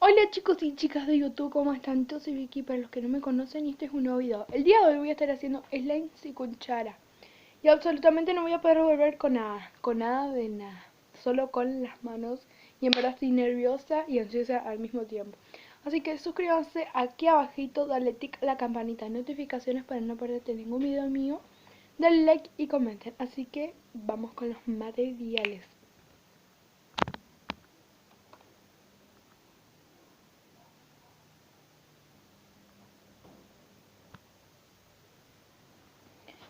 Hola chicos y chicas de YouTube, ¿cómo están? Yo soy Vicky, para los que no me conocen, y este es un nuevo video. El día de hoy voy a estar haciendo slimes y cuchara. Y absolutamente no voy a poder revolver con nada de nada. Solo con las manos. Y en verdad estoy nerviosa y ansiosa al mismo tiempo. Así que suscríbanse aquí abajito, dale tic a la campanita de notificaciones para no perderte ningún video mío. Dale like y comenten. Así que vamos con los materiales.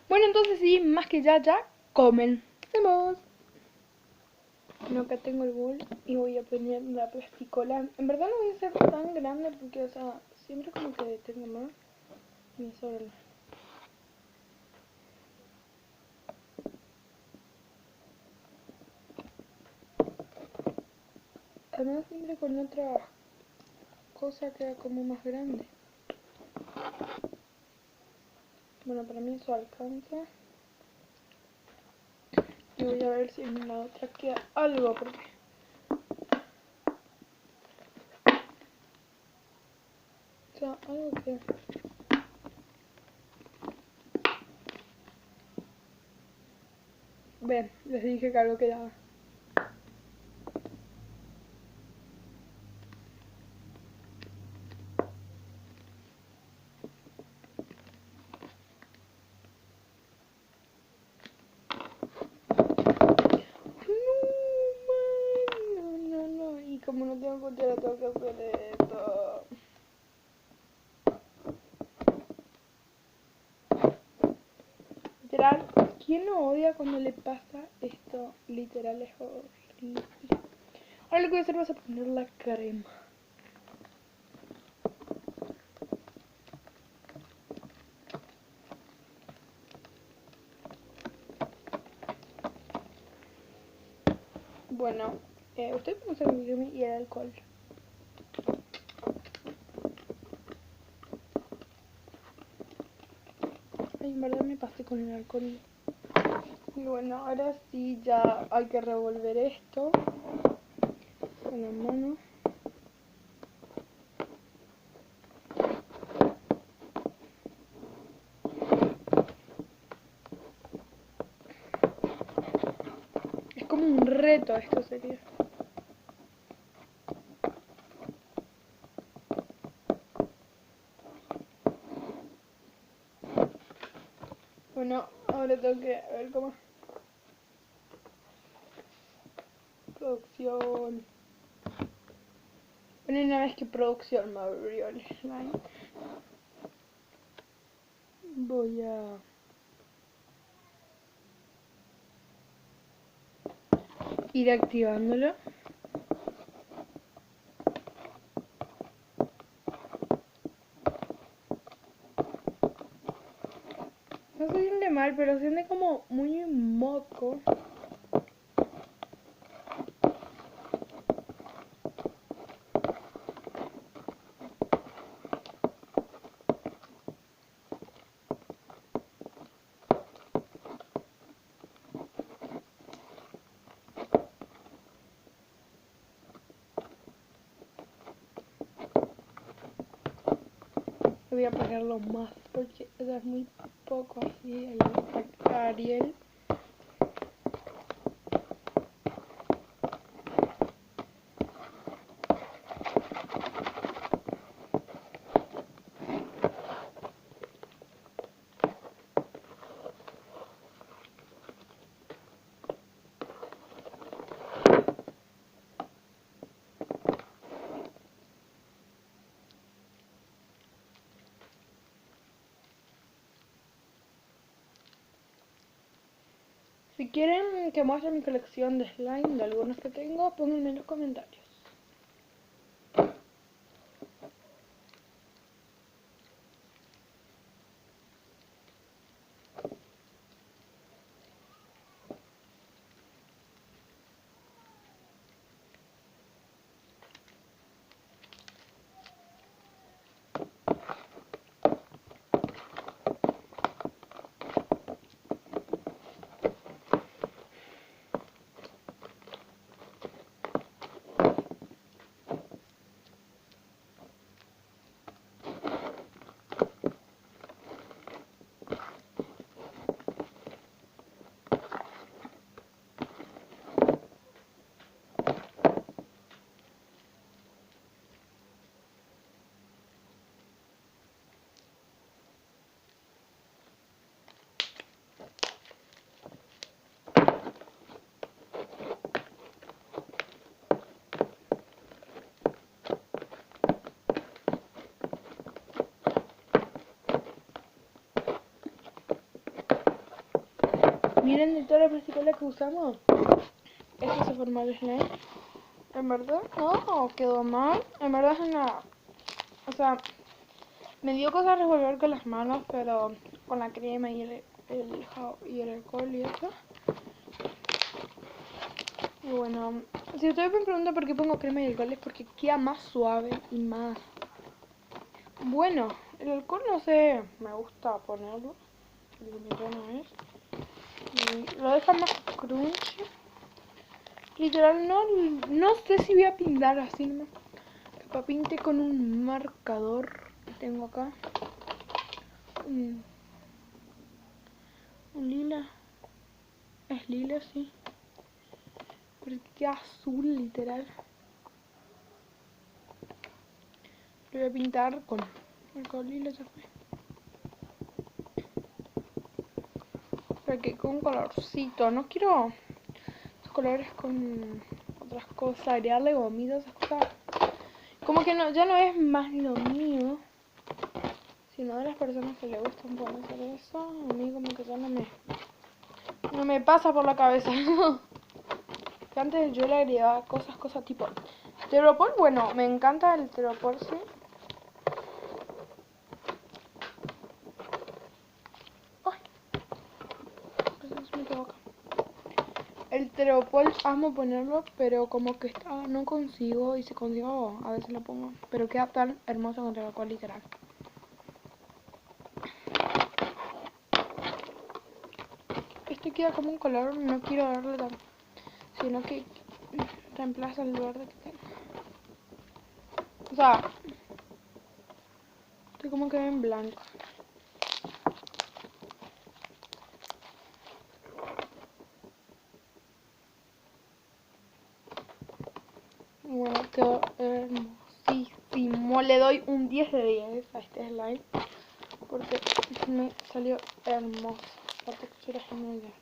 Bueno, entonces sí, más que ya, comencemos. Bueno, acá tengo el bol y voy a poner la plasticola. En verdad no voy a ser tan grande porque, o sea, siempre como que tengo más y me sobra. Además siempre con otra cosa queda como más grande. Bueno, para mí eso alcanza. Y voy a ver si en la otra queda algo porque... O sea, algo que... Ven, les dije que algo quedaba. No. Y como no tengo cuchara tengo que hacer esto. Literal, ¿quién no odia cuando le pasa esto? Literal es horrible. Ahora lo que voy a hacer es poner la crema. Bueno, ustedes pueden usar el crema y el alcohol. Ay, en verdad me pasé con el alcohol. Y bueno, ahora sí ya hay que revolver esto con la mano. Es como un reto esto sería. Bueno, ahora tengo que ver cómo... Producción. Bueno, una vez que producción me abrió el slime, voy a... ir activándolo. No se siente mal, pero se siente como muy moco. Voy a ponerlo más porque es muy poco así. Ahí está Ariel. Si quieren que muestre mi colección de slime, de algunos que tengo, pónganme en los comentarios. miren de todas las plasticolas que usamos. Este se formó el slime. En verdad no quedó mal. En verdad es una... O sea, me dio cosa revolver con las manos, pero con la crema y el alcohol y eso. Y bueno, si ustedes me preguntan por qué pongo crema y alcohol es porque queda más suave y más... Bueno, el alcohol no sé, me gusta ponerlo. Y lo deja más crunchy. Literal, no sé si voy a pintar así nomás. Capaz pinte con un marcador que tengo acá. Un lila. Es lila, sí. Porque queda azul, literal. Lo voy a pintar con marcador lila, se fue. Pero que con un colorcito. No quiero esos colores con otras cosas. Agregarle gomita, esas cosas. Como que no, ya no es más lo mío. Sino de las personas que le gustan poner eso. A mí como que ya no me pasa por la cabeza. Que antes yo le agregaba cosas tipo Teropol. Bueno, me encanta el Teropol, sí. Ay, me equivoco. El Teropol amo ponerlo, pero como que no consigo, y si consigo a veces lo pongo. Pero queda tan hermoso con Teropol, literal. Este queda como un color, no quiero darle tan, sino que reemplaza el verde que tengo. O sea, estoy como que en blanco. Bueno, quedó hermosísimo. Le doy un 10 de 10 a este slime. Porque me salió hermoso. La textura es muy bien.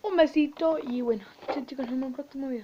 Un besito y bueno, chicos, nos vemos en el próximo video.